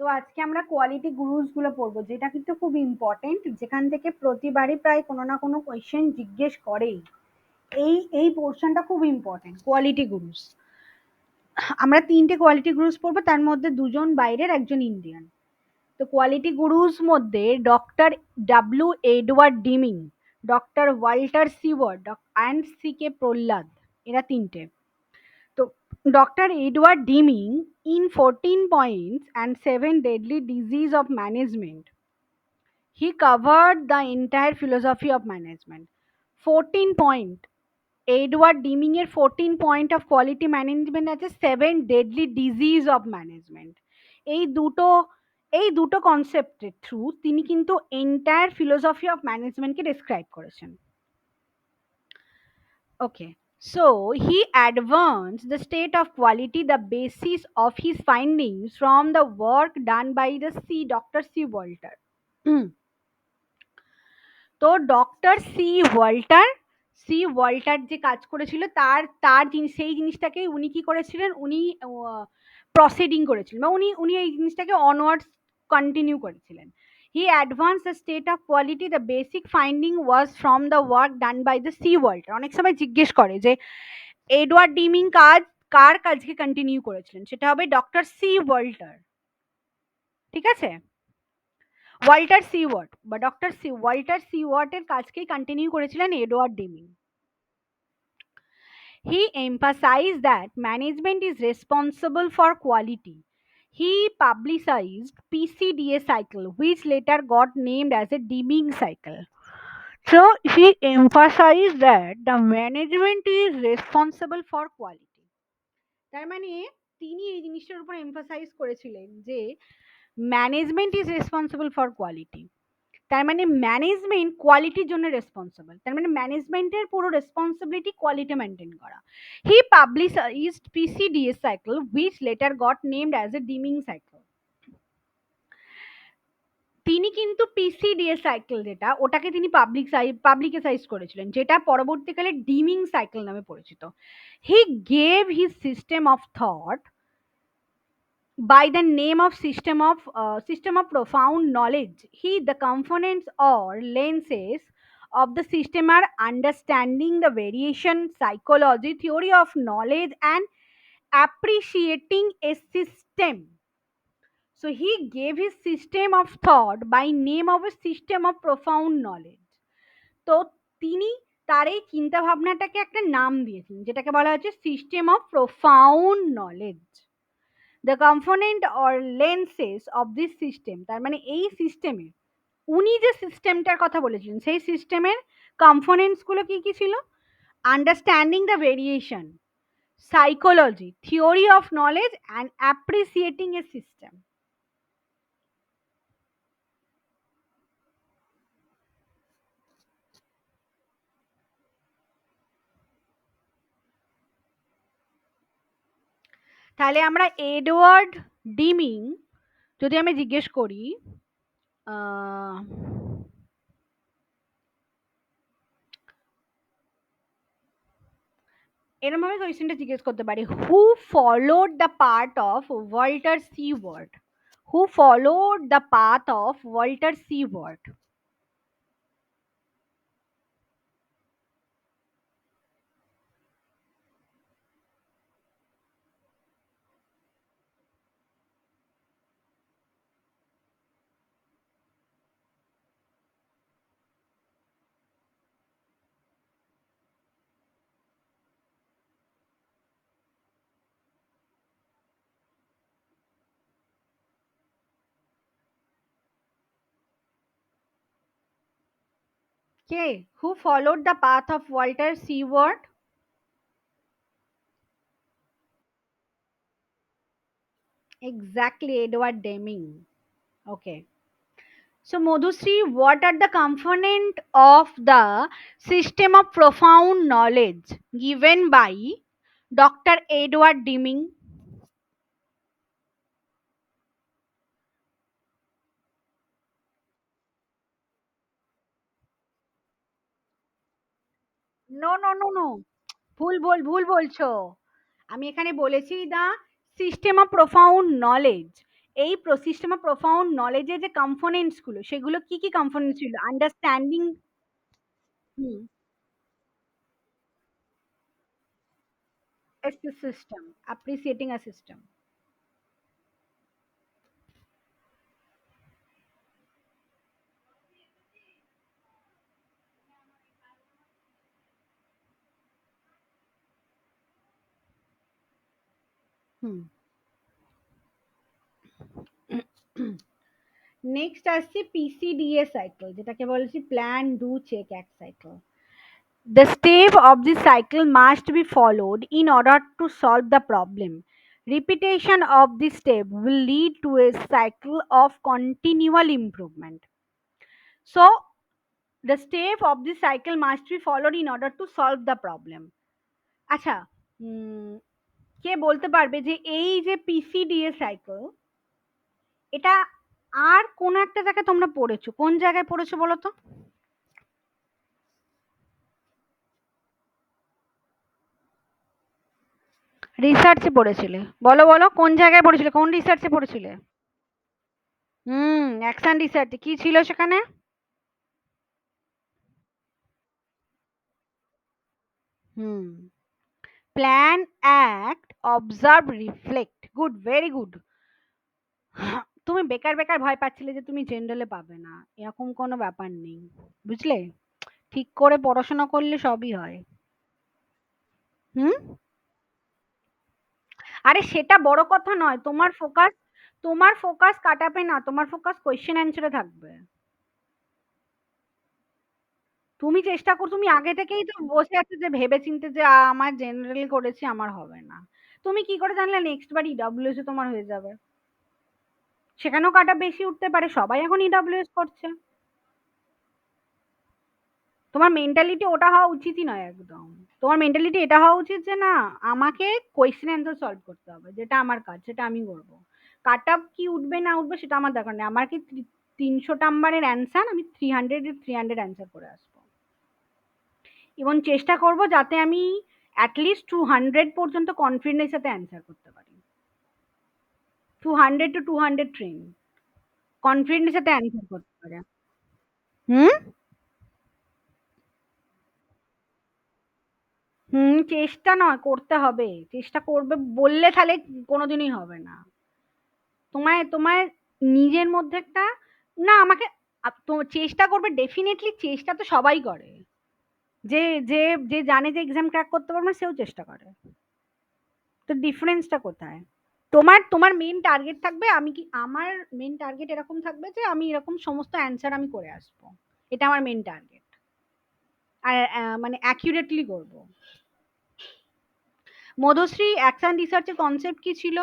তো আজকে আমরা কোয়ালিটি গুরুজ গুলো পড়বো, যেটা কিন্তু খুব ইম্পর্টেন্ট, যেখান থেকে প্রতিবারই প্রায় কোনো না কোনো কোয়েশ্চেন জিজ্ঞেস করেই। এই পোর্শনটা খুব ইম্পর্টেন্ট, কোয়ালিটি গুরুজ। আমরা তিনটে কোয়ালিটি গুরুজ পড়বো, তার মধ্যে দুজন বাইরের, একজন ইন্ডিয়ান। তো কোয়ালিটি গুরুজ মধ্যে doctor W Edward Deming, doctor Walter Shewhart and C K Prahalad, এরা তিনটে। তো doctor Edward Deming, in 14 points and 7 deadly disease of management, he covered the entire philosophy of management. 14 point, Edward Deming এর 14 point of quality management আছে, 7 deadly disease of management. এই দুটো এই দুটো কনসেপ্টের through তিনি কিন্তু এন্টায়ার ফিলোসফি অফ ম্যানেজমেন্টকে ডিসক্রাইব করেছেন। Okay. So he advanced the state of quality, the basis of his findings from the work done by the Dr. C. Walter. তো doctor C Walter যে কাজ করেছিল, তার তার সেই জিনিসটাকে উনি কি করেছিলেন, উনি প্রসিডিং করেছিলেন, বা উনি উনি এই জিনিসটাকে অনওয়ার্ডস কন্টিনিউ করেছিলেন। He advance the state of quality, the basic finding was from the work done by the C Walter. অনেক সময় জিজ্ঞেস করে যে এডওয়ার্ড ডিমিং কার কাজকে কন্টিনিউ করেছিলেন, সেটা হবে ডক্টর সি ওয়াল্টার। ঠিক আছে, ওয়াল্টার সিওয়ার্ড বা ডক্টর ওয়াল্টার সিওয়ার্টের কাজকেই কন্টিনিউ করেছিলেন Edward Deming. He emphasized that management is responsible for quality. He publicized PCDA cycle, which later got named as a Deming cycle. So he emphasized that the management is responsible for quality. তার মানে তিনি এই জিনিসটার উপর emphasise করেছিলেন যে management is responsible for quality. তার মানে ম্যানেজমেন্ট কোয়ালিটির জন্য রেসপন্সিবল, তার মানে ম্যানেজমেন্টের পুরো রেসপন্সিবিলিটি কোয়ালিটি মেনটেন করা। He published PCDS cycle, which later got named as a Deming cycle. তিনি কিন্তু পিসিডিএস সাইকেল, যেটা ওটাকে তিনি পাবলিকাইজ করেছিলেন, যেটা পরবর্তীকালে ডিমিং সাইকেল নামে পরিচিত। He gave his system of thought by the name of system of profound knowledge. The components or lenses of the system are understanding the variation, psychology, theory of knowledge, and appreciating a system. So he gave his system of thought by name of a system of profound knowledge. তো তিনি তার এই চিন্তা ভাবনাটাকে একটা নাম দিয়েছেন, যেটাকে বলা হচ্ছে system of profound knowledge. The component or lenses of this system, তার মানে এই সিস্টেমে উনি যে সিস্টেমটার কথা বলেছিলেন, সেই সিস্টেমের কম্পোনেন্টস গুলো কি কি ছিল? Understanding the variation, psychology, theory of knowledge, and appreciating a system. তাহলে আমরা এডওয়ার্ড ডিমিং যদি আমি জিজ্ঞেস করি, এরকম ভাবে কোয়েশ্চেনটা জিজ্ঞেস করতে পারি, who followed the part of Walter Shewhart, who followed the path of Walter Shewhart. Okay, who followed the path of Walter Seward? Exactly, Edward Deming. Okay. So, Modusri, what are the component of the system of profound knowledge given by Dr. Edward Deming? No, no, no, no. ভুল বলছো। আমি এখানে বলেছি the system of profound knowledge. এই system of profound নলেজের যে components গুলো, সেগুলো কি কি কম্পোনেন্টস ছিল? Understanding. Hmm. A system, appreciating a system. Hmm. Next আসছে পিসিডিএ সাইকেল, যেটাকে বলছি plan do check act cycle. The step of this cycle must be followed in order to solve the problem. Repetition of this step will lead to a cycle of continual improvement. So, the step of this cycle must be followed in order to solve the problem. আচ্ছা, উম, কে বলতে পারবে যে এই যে পিসিডিএ cycle, এটা আর কোন একটা জায়গায় তোমরা পড়েছো? কোন জায়গায় পড়েছো বলো তো? রিসার্চে পড়েছিলে? বলো বলো, কোন জায়গায় পড়েছিলে, কোন রিসার্চে পড়েছিলে? হুম, অ্যাকশন রিসার্চে কি ছিল সেখানে? Hmm, plan, act, observe, reflect. Good, very good. তুমি বেকার বেকার ভয় পাচ্ছিলে যে তুমি জেনারেলে পাবে না, এরকম কোনো ব্যাপার নেই, বুঝলে? ঠিক করে পড়াশোনা করলে সবই হয়। হুম। আরে সেটা বড় কথা নয়, তোমার ফোকাস কাটাবে না, তোমার ফোকাস কোয়েশ্চেন অ্যান্সারে থাকবে। তুমি চেষ্টা কর, তুমি আগে থেকেই তো বসে আছো যে ভেবে চিন্তে যে আমার জেনারেল করেছি, আমার হবে না। তুমি কি করে জানলে নেক্সট বার ইডব্লিউএস এ তোমার হয়ে যাবে? সেখানেও কাটা বেশি উঠতে পারে, সবাই এখন ইডব্লিউএস করছে। তোমার মেন্টালিটি ওটা হওয়া উচিতই নয় একদম। তোমার মেন্টালিটি এটা হওয়া উচিত যে না, আমাকে কোয়েশ্চেন অ্যান্সার সলভ করতে হবে, যেটা আমার কাজ, সেটা আমি করবো। কাট আপ কি উঠবে না উঠবে সেটা আমার দরকার নেই, আমার কি 300 নাম্বারের অ্যান্সার, আমি 300 অ্যান্সার করে আসবো। এবং চেষ্টা করব যাতে আমি অ্যাটলিস্ট 200 পর্যন্ত কনফিডেন্সের সাথে অ্যান্সার করতে পারি। 200 টু 200 ট্রেন, কনফিডেন্সের সাথে অ্যান্সার করতে পারে। হুম। হুম, চেষ্টা নয়, করতে হবে। চেষ্টা করবে বললে তাহলে কোনোদিনই হবে না। তোমায় তোমার নিজের মধ্যে একটা, না আমাকে, তো চেষ্টা করবে ডেফিনেটলি, চেষ্টা তো সবাই করে। যে যে যে জানে যে এক্সাম ক্র্যাক করতে পারবে না, সেও চেষ্টা করে। তো ডিফারেন্সটা কোথায়? তোমার তোমার মেইন টার্গেট থাকবে, আমি কি, আমার মেইন টার্গেট এরকম থাকবে যে আমি এরকম সমস্ত অ্যান্সার আমি করে আসবো। এটা আমার মেইন টার্গেট। আর মানে অ্যাকুরেটলি করব। মধুশ্রী, অ্যাকশন রিসার্চের কনসেপ্ট কি ছিল?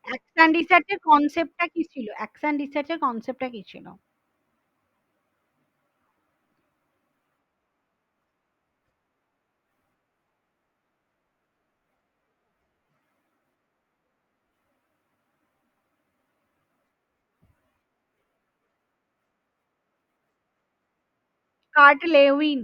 অ্যাকশন রিসার্চের কনসেপ্টটা কি ছিল? অ্যাকশন রিসার্চের কনসেপ্টটা কি ছিল? কার্ট লেউইন।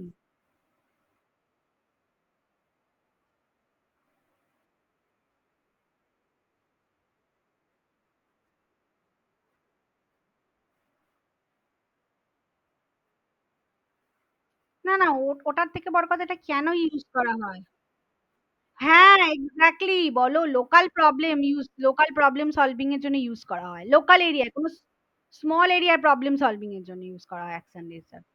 না না, ওটার থেকে বড় কথা, এটা কেন ইউজ করা হয়? হ্যাঁ, এক্স্যাক্টলি, বলো লোকাল প্রবলেম সলভিং এর জন্য ইউজ করা হয়, লোকাল এরিয়ায় কোনো স্মল এরিয়ার প্রবলেম সলভিং এর জন্য ইউজ করা হয় অ্যাকশন রিসার্চ।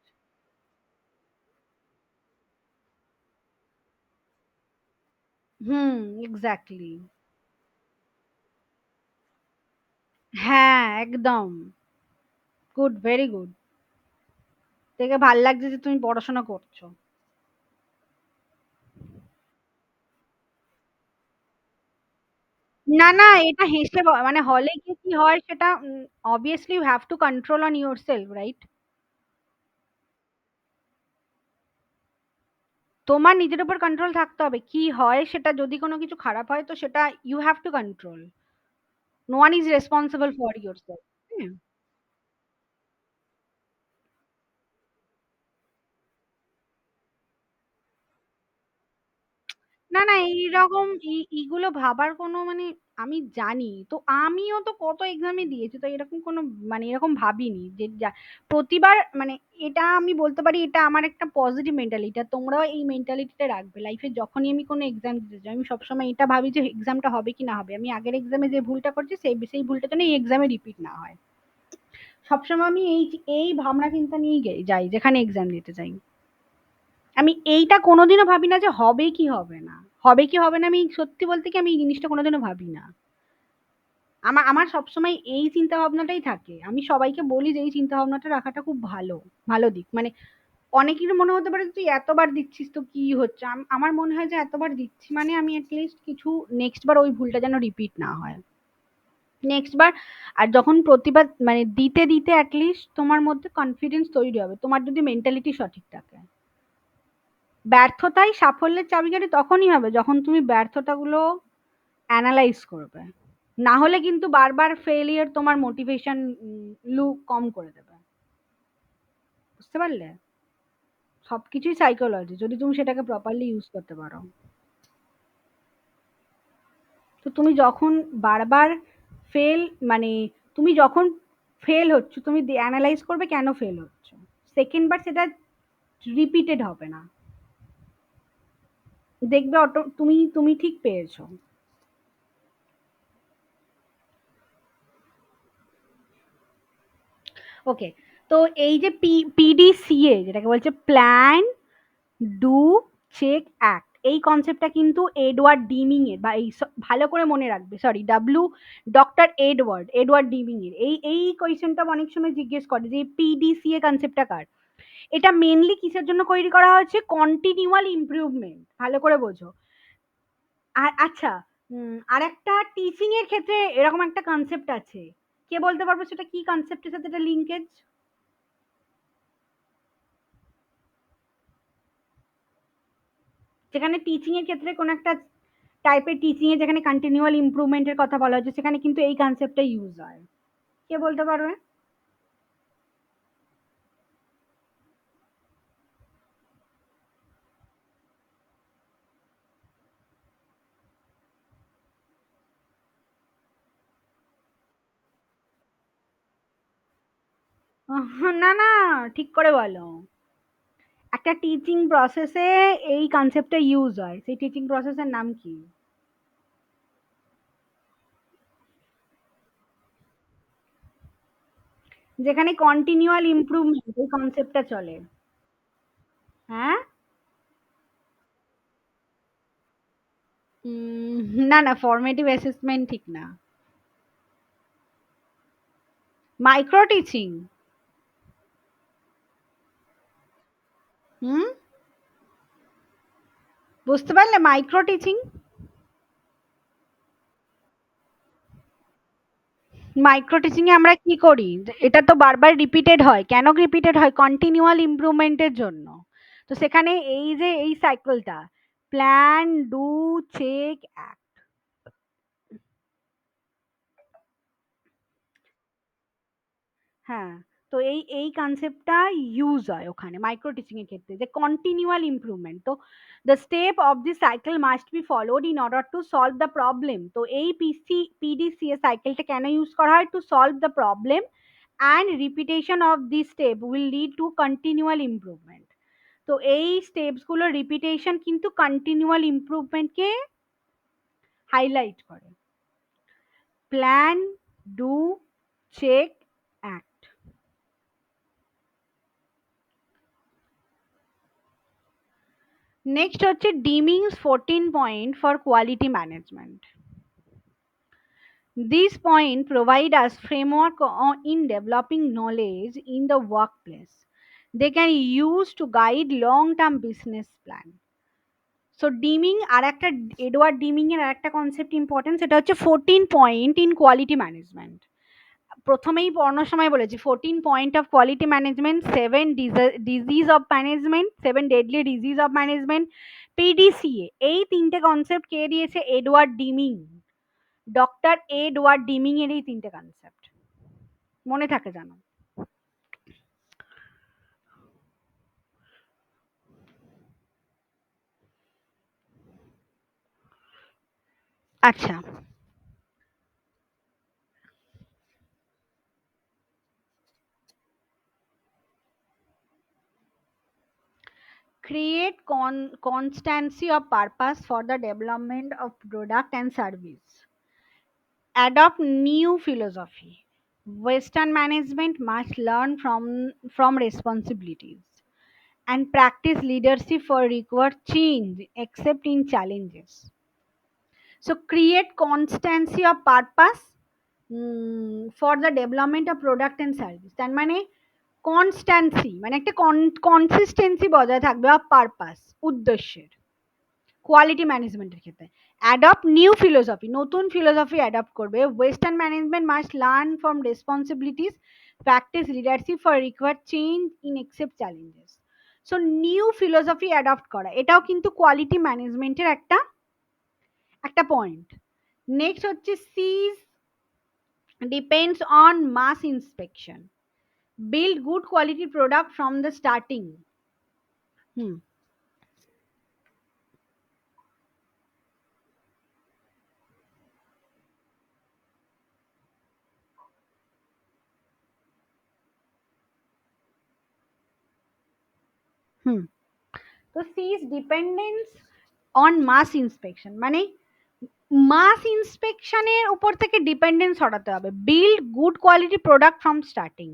হুম, এক্স্যাক্টলি। হ্যাঁ, একদম। Good, very good. দেখে ভাল লাগছে যে তুমি পড়াশোনা করছো। না না, এটা হেসে মানে হলে গিয়ে কি হয় সেটা, obviously you have to control on yourself, right? তোমার নিজের উপর কন্ট্রোল থাকতে হবে, কি হয় সেটা, যদি কোনো কিছু খারাপ হয় তো সেটা you have to control. No one is responsible for yourself. না, না, এইরকম এইগুলো ভাবার কোনো মানে আমি জানি। তো আমিও তো কত এক্সামে দিয়েছি। তো এরকম কোনো মানে এরকম ভাবিনি যে প্রতিবার মানে এটা আমি বলতে পারি এটা আমার একটা পজিটিভ মেন্টালিটি। আর তোমরাও এই মেন্টালিটিটা রাখবে। লাইফে যখনই আমি কোনো এক্সাম দিতে যাই আমি সবসময় এটা ভাবি যে এক্সামটা হবে কি না হবে। আমি আগের এক্সামে যে ভুলটা করছি সেই ভুলটা যেন এই এক্সামে রিপিট না হয়। সবসময় আমি এই ভাবনা চিন্তা নিয়েই যাই যেখানে এক্সাম দিতে যাই। আমি এইটা কোনোদিনও ভাবি না যে হবে কি হবে না। হবে কি হবে না আমি সত্যি বলতে কি আমি এই জিনিসটা কোনোদিনও ভাবি না। আমার আমার সবসময় এই চিন্তা ভাবনাটাই থাকে। আমি সবাইকে বলি যে এই চিন্তা ভাবনাটা রাখাটা খুব ভালো, ভালো দিক। মানে অনেকের মনে হতে পারে তুই এতবার দিচ্ছিস তো কি হচ্ছে? আমার মনে হয় যে এতবার দিচ্ছি মানে আমি এট লিস্ট কিছু নেক্সট বার ওই ভুলটা যেন রিপিট না হয়। নেক্সট বার আর যখন প্রতিবার মানে দিতে দিতে এট লিস্ট তোমার মধ্যে কনফিডেন্স তৈরি হবে। তোমার যদি মেন্টালিটি সঠিক থাকে। ব্যর্থতাই সাফল্যের চাবিকাঠি তখনই হবে যখন তুমি ব্যর্থতাগুলো অ্যানালাইজ করবে। না হলে কিন্তু বারবার ফেলিয়ার তোমার মোটিভেশন কম করে দেবে। বুঝতে পারলে? সবকিছুই সাইকোলজি যদি তুমি সেটাকে প্রপারলি ইউজ করতে পারো। তো তুমি যখন বারবার ফেল মানে তুমি যখন ফেল হচ্ছ তুমি অ্যানালাইজ করবে কেন ফেল হচ্ছ। সেকেন্ড বার সেটা রিপিটেড হবে না। দেখবে অটো তুমি তুমি ঠিক পেয়েছো। ওকে। তো এই যে পিডিসিএ যেটাকে বলছে প্ল্যান ডু চেক অ্যাক্ট, এই কনসেপ্টটা কিন্তু এডওয়ার্ড ডিমিং এর বা ভালো করে মনে রাখবে, সরি ডক্টর এডওয়ার্ড ডিমিং এর। এই কোয়েশ্চেনটা অনেক সময় জিজ্ঞেস করে যে পিডিসিএ কনসেপ্টটা কার। এটা মেনলি কিসের জন্য তৈরি করা হয়েছে? কন্টিনিউয়াল ইমপ্রুভমেন্ট, ভালো করে বোঝো। আর আচ্ছা, আর একটা টিচিং এর ক্ষেত্রে এরকম একটা কনসেপ্ট আছে, কে বলতে পারবো সেটা কি কনসেপ্টের সাথে এটা লিঙ্কেজ? যেখানে টিচিং এর ক্ষেত্রে কোন একটা টাইপের টিচিং এ যেখানে কন্টিনিউয়াল ইমপ্রুভমেন্টের কথা বলা হচ্ছে সেখানে কিন্তু এই কনসেপ্টটা ইউজ হয়। কে বলতে পারবে? না, না, ঠিক করে বলো। একটা টিচিং প্রসেসে এই কনসেপ্টটা ইউজ হয়, সেই টিচিং প্রসেসের নাম কি? যেখানে কন্টিনিউয়াল ইমপ্রুভমেন্ট এই কনসেপ্টটা চলে। হ্যাঁ। না, না, ফরমেটিভ অ্যাসেসমেন্ট ঠিক না। Micro teaching. হুম। বুঝতে পারলে মাইক্রো টিচিং? মাইক্রো টিচিং এ আমরা কি করি? এটা তো বারবার রিপিটেড হয়, কেন রিপিটেড হয়? কন্টিনিউয়াল ইমপ্রুভমেন্টের জন্য। তো সেখানে এই যে এই সাইকেলটা প্ল্যান ডু চেক অ্যাক্ট। হ্যাঁ। তো এই কনসেপ্টটা ইউজ হয় ওখানে মাইক্রো টিচিং এর ক্ষেত্রে যে কন্টিনিউয়াল ইমপ্রুভমেন্ট। তো the step of the cycle must be followed in order to solve the problem. তো এই পিডিসিএ সাইকেলটা কেন ইউজ করা হয়? To solve the problem and repetition of this step will lead to continual improvement. তো এই steps গুলো repetition কিন্তু কন্টিনিউয়াল ইমপ্রুভমেন্টকে হাইলাইট করে। Plan do check act. Next হচ্ছে Deming's 14 point for quality management. These points provide us framework in developing knowledge in the workplace. They can use to guide long-term business plan. So Deming আর একটা Edward Deming এর আর একটা concept important, সেটা হচ্ছে 14 point in quality management. প্রথমেই পড়ানোর সময় বলেছি 14 point of quality management, 7 disease of management, 7 deadly disease of management, PDCA. এই তিনটে কনসেপ্ট কে দিয়েছে? Edward Deming. Doctor Edward Deming এর এই তিনটে কনসেপ্ট মনে থাকে জানো? আচ্ছা, create constancy of purpose for the development of product and service. Adopt new philosophy. Western management must learn from responsibilities and practice leadership for required change, except in challenges. So, create constancy of purpose for the development of product and service. তার মানে কনস্ট্যান্সি মানে একটা consistency বজায় থাকবে of purpose, উদ্দেশ্যের, quality ম্যানেজমেন্টের ক্ষেত্রে। Adopt new philosophy, নতুন ফিলোসফি অ্যাডপ্ট করবে। Western management must learn from responsibilities, practice leadership for required change in accept challenges. So new philosophy adopt করা, এটাও কিন্তু কোয়ালিটি ম্যানেজমেন্টের একটা একটা পয়েন্ট। নেক্সট হচ্ছে সিজ depends on mass inspection. Build good quality product from the starting. হুম হুম তো সিজ dependence on mass inspection মানে মাস ইন্সপেকশনের উপর থেকে ডিপেন্ডেন্স হটাতে হবে। Build good quality product from starting,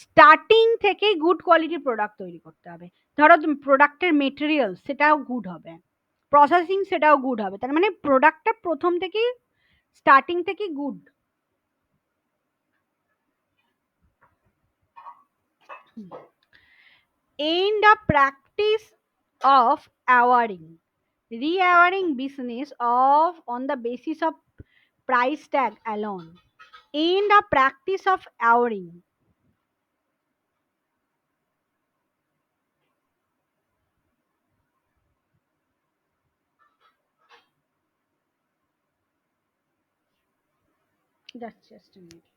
starting থেকেই গুড কোয়ালিটি প্রোডাক্ট তৈরি করতে হবে। ধরো প্রোডাক্টের মেটেরিয়াল সেটাও গুড হবে, প্রসেসিং সেটাও গুড হবে, তার মানে প্রোডাক্টটা প্রথম থেকেই স্টার্টিং থেকে good. End a practice of awarding, re-awarding business of on the basis of price tag alone. End a practice of awarding. Just a minute.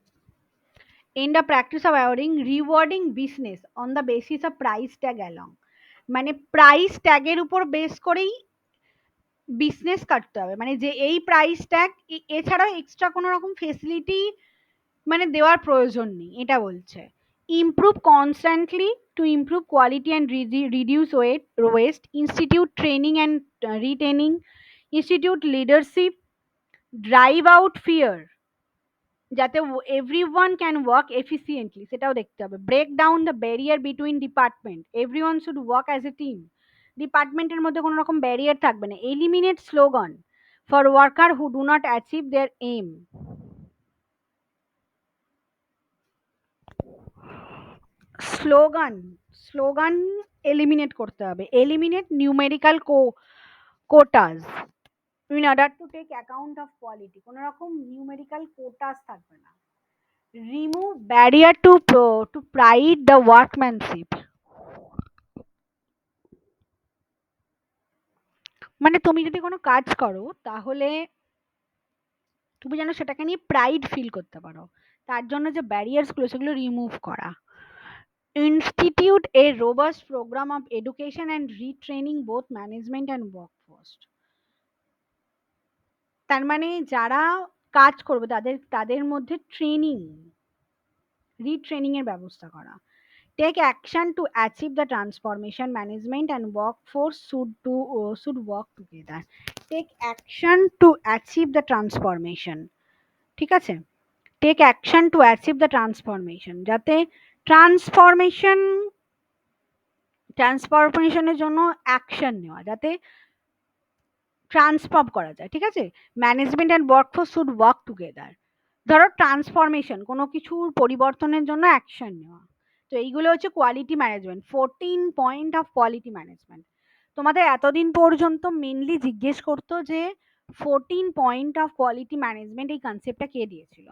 End a practice of awarding, rewarding business on the basis of price tag alone. মানে price ট্যাগের উপর base করেই business কাটতে হবে, মানে যে এই price tag, এছাড়াও এক্সট্রা কোনো রকম ফেসিলিটি মানে দেওয়ার প্রয়োজন নেই, এটা বলছে। Improve constantly to improve quality and reduce waste, institute training and retaining, institute leadership, drive out fear যাতে every one can work efficiently সেটাও দেখতে হবে। Break down the barrier between department, every one should work as a team, ডিপার্টমেন্টের মধ্যে কোনো রকম barrier থাকবে না। Eliminate slogan for worker who do not achieve their aim, slogan slogan eliminate করতে হবে। Eliminate numerical quotas in order two take account of quality, কোনো রকম নিউমেরিক্যাল কোটাস থাকবে না। Remove barrier to pride the workmanship, মানে তুমি যদি কোনো কাজ করো তাহলে তুমি যেন সেটাকে নিয়ে প্রাইড ফিল করতে পারো, তার জন্য যে ব্যারিয়ার্স গুলো সেগুলো রিমুভ করা। Institute a robust programme of education and retraining both management and workforce, তার মানে যারা কাজ করবে তাদের তাদের মধ্যে ট্রেনিং, রিট্রেনিং এর ব্যবস্থা করা। Take action to achieve the transformation, management and workforce should work together. Take action to achieve the transformation, ঠিক আছে, take action to achieve the transformation, যাতে ট্রান্সফরমেশন ট্রান্সফরমেশনের জন্য অ্যাকশন নেওয়া, যাতে ট্রান্সফর্ম করা যায়, ঠিক আছে। Management and workforce should work together, ধরো ট্রান্সফরমেশন কোনো কিছুর পরিবর্তনের জন্য অ্যাকশন নেওয়া। তো এইগুলো হচ্ছে quality management, 14 point of quality management. তোমাদের এতদিন পর্যন্ত মেনলি জিজ্ঞেস করতো যে 14 পয়েন্ট অফ কোয়ালিটি ম্যানেজমেন্ট এই কনসেপ্টটা কে দিয়েছিল,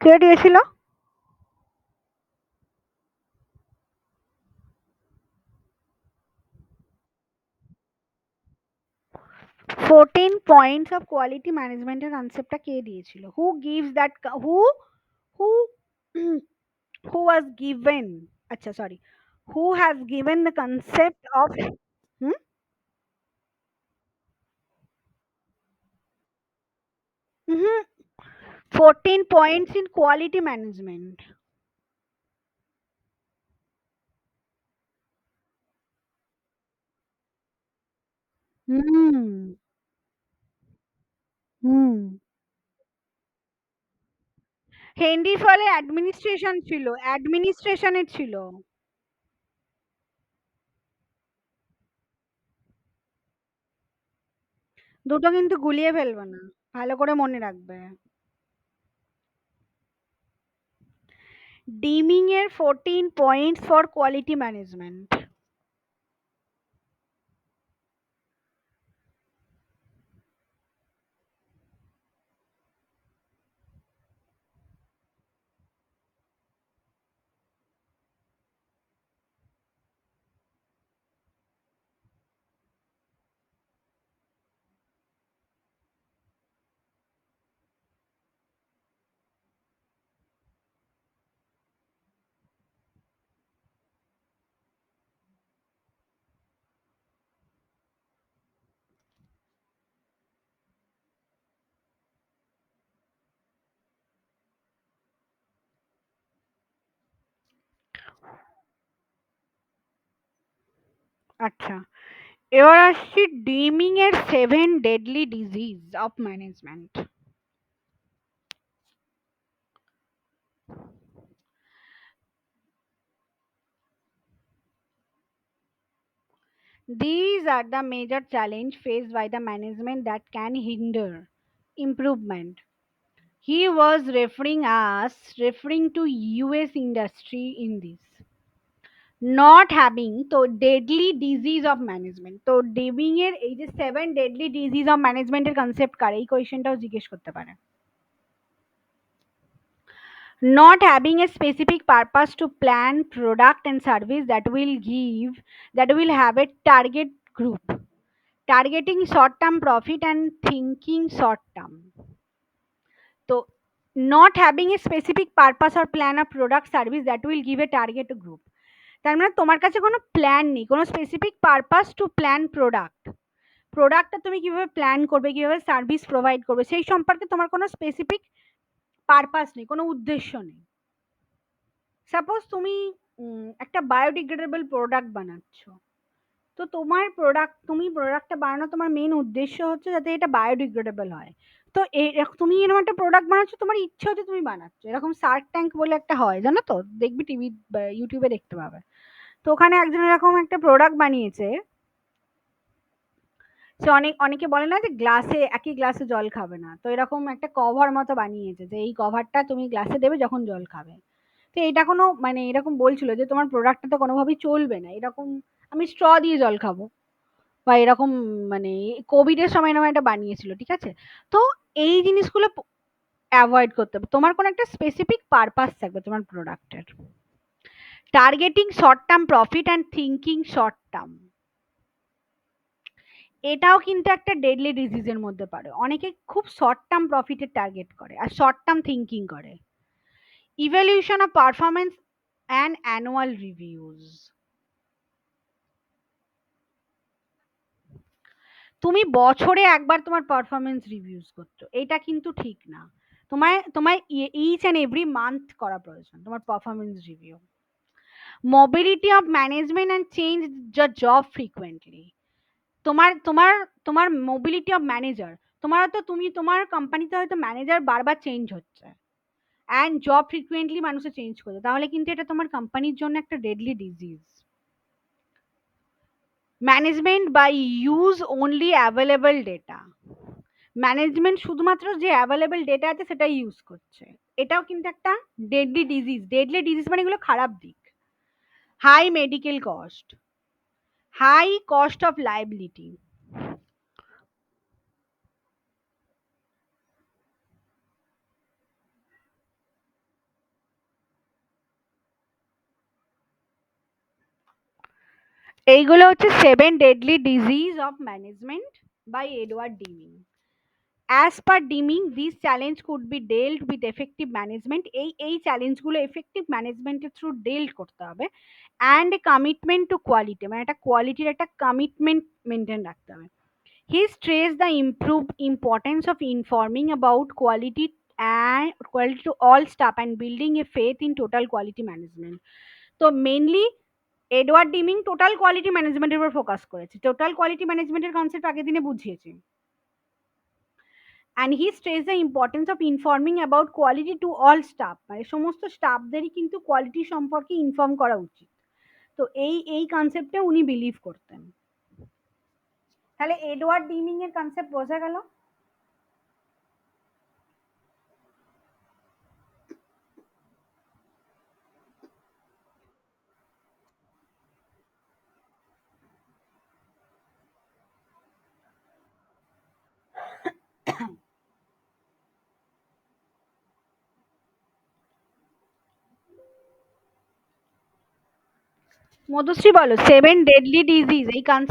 কে দিয়েছিল? 14 পয়েন্টস অফ কোয়ালিটি ম্যানেজমেন্টের কনসেপ্টটা কে দিয়েছিল? Who gives that, who who was given, আচ্ছা sorry, who has given the concept of, hmm, 14 points in quality management. Hmm, hmm. Henry Fayol administration ছিল, অ্যাডমিনিস্ট্রেশনের ছিল। দুটো কিন্তু গুলিয়ে ফেলবে না, ভালো করে মনে রাখবে। ডিমিং এর 14 পয়েন্টস ফর কোয়ালিটি ম্যানেজমেন্ট। আচ্ছা, এবার আসছি ডিমিং এর 7 deadly disease of management. These are the major challenge faced by the management that can hinder improvement. He was referring to US industry in this. Not having তো deadly disease of management, তো ডেভিং এর এই যে 7 deadly disease of management এর concept কার, এই কোয়েশ্চেনটাও জিজ্ঞেস করতে পারে। Not having a specific purpose to plan product and service that will have a target group, targeting short term profit and thinking short term. তো not having a specific purpose or plan of product service that will give a target group, তার মানে তোমার কাছে কোনো plan নেই, কোনো specific purpose to plan product, প্রোডাক্টটা তুমি কিভাবে প্ল্যান করবে, কিভাবে সার্ভিস প্রোভাইড করবে, সেই সম্পর্কে তোমার কোনো স্পেসিফিক পারপাস নেই, কোনো উদ্দেশ্য নেই। সাপোজ তুমি একটা বায়োডিগ্রেডেবল প্রোডাক্ট বানাচ্ছ, তো তোমার প্রোডাক্ট, তুমি প্রোডাক্টটা বানানো তোমার মেন উদ্দেশ্য হচ্ছে যাতে এটা বায়োডিগ্রেডেবল হয়। তো তুমি এরকম একটা প্রোডাক্ট বানাচ্ছ, তোমার ইচ্ছে হচ্ছে তুমি বানাচ্ছ, এরকম শার্ক ট্যাঙ্ক বলে একটা হয় জানো তো, দেখবি টিভি ইউটিউবে দেখতে পাবে। তো ওখানে একজন এরকম একটা প্রোডাক্ট বানিয়েছে, সে অনেকে বলে না যে গ্লাসে, একই গ্লাসে জল খাবে না, তো এরকম একটা কভার মতো বানিয়েছে যে এই কভারটা তুমি গ্লাসে দেবে যখন জল খাবে। তো এটা কোনো মানে এরকম বলছিল যে তোমার প্রোডাক্টটা তো কোনোভাবেই চলবে না এরকম, আমি স্ট্র দিয়ে জল খাবো বা এরকম, মানে কোভিড এর সময় এরকম একটা বানিয়েছিল, ঠিক আছে। তো এই জিনিসগুলো অ্যাভয়েড করতে হবে, তোমার কোনো একটা স্পেসিফিক পারপাস থাকবে তোমার প্রোডাক্টের। Targeting short term profit and thinking short term, এটাও কিন্তু একটা ডেডলি ডিজিজের মধ্যে পড়ে। অনেকে খুব শর্ট টার্ম প্রফিটের টার্গেট করে আর শর্ট টার্ম থিঙ্কিং করে। Evaluation of performance and annual reviews, তুমি বছরে একবার তোমার পারফরমেন্স রিভিউজ করছো, এটা কিন্তু ঠিক না। তোমায় তোমায় ইচ অ্যান্ড এভরি মান্থ করা প্রয়োজন তোমার performance review. Mobility of management and change the job frequently, তোমার তোমার তোমার মোবিলিটি অফ ম্যানেজার, তোমার হয়তো তুমি তোমার কোম্পানিতে হয়তো ম্যানেজার বারবার চেঞ্জ হচ্ছে অ্যান্ড জব ফ্রিকুয়েন্টলি মানুষে চেঞ্জ করছে, তাহলে কিন্তু এটা তোমার কোম্পানির জন্য একটা deadly disease. Management by use only available data, management শুধুমাত্র যে অ্যাভেলেবল ডেটা আছে সেটাই ইউজ করছে, এটাও কিন্তু একটা ডেডলি ডিজিজ। ডেডলি ডিজিজ মানে এগুলো খারাপ দিক। High medical cost, high cost of liability, এইগুলো হচ্ছে 7 deadly disease of management, by Edward Deming. As per Deming, this challenge could be dealt with effective management. এই চ্যালেঞ্জগুলো এফেক্টিভ ম্যানেজমেন্টের থ্রু ডেল্ট করতে হবে, অ্যান্ড কমিটমেন্ট টু কোয়ালিটি, মানে একটা কোয়ালিটির একটা কমিটমেন্ট মেনটেন রাখতে হবে. He stressed the improved importance of informing about quality to all staff and building a faith in total quality management. তো mainly Edward dimming total quality ম্যানেজমেন্টের উপর focus করেছে, টোটাল কোয়ালিটি ম্যানেজমেন্টের কনসেপ্ট আগের দিনে বুঝিয়েছে. And he stress the importance of informing about quality to all staff, মানে সমস্ত স্টাফদেরই কিন্তু কোয়ালিটি সম্পর্কে ইনফর্ম করা উচিত. তো এই কনসেপ্টে উনি বিলিভ করতেন. তাহলে এডওয়ার্ড ডিমিং এর কনসেপ্ট বোঝা গেল. মধুশ্রী বলো, 7 ডেডলি ডিজিজ এই কনসেপ্ট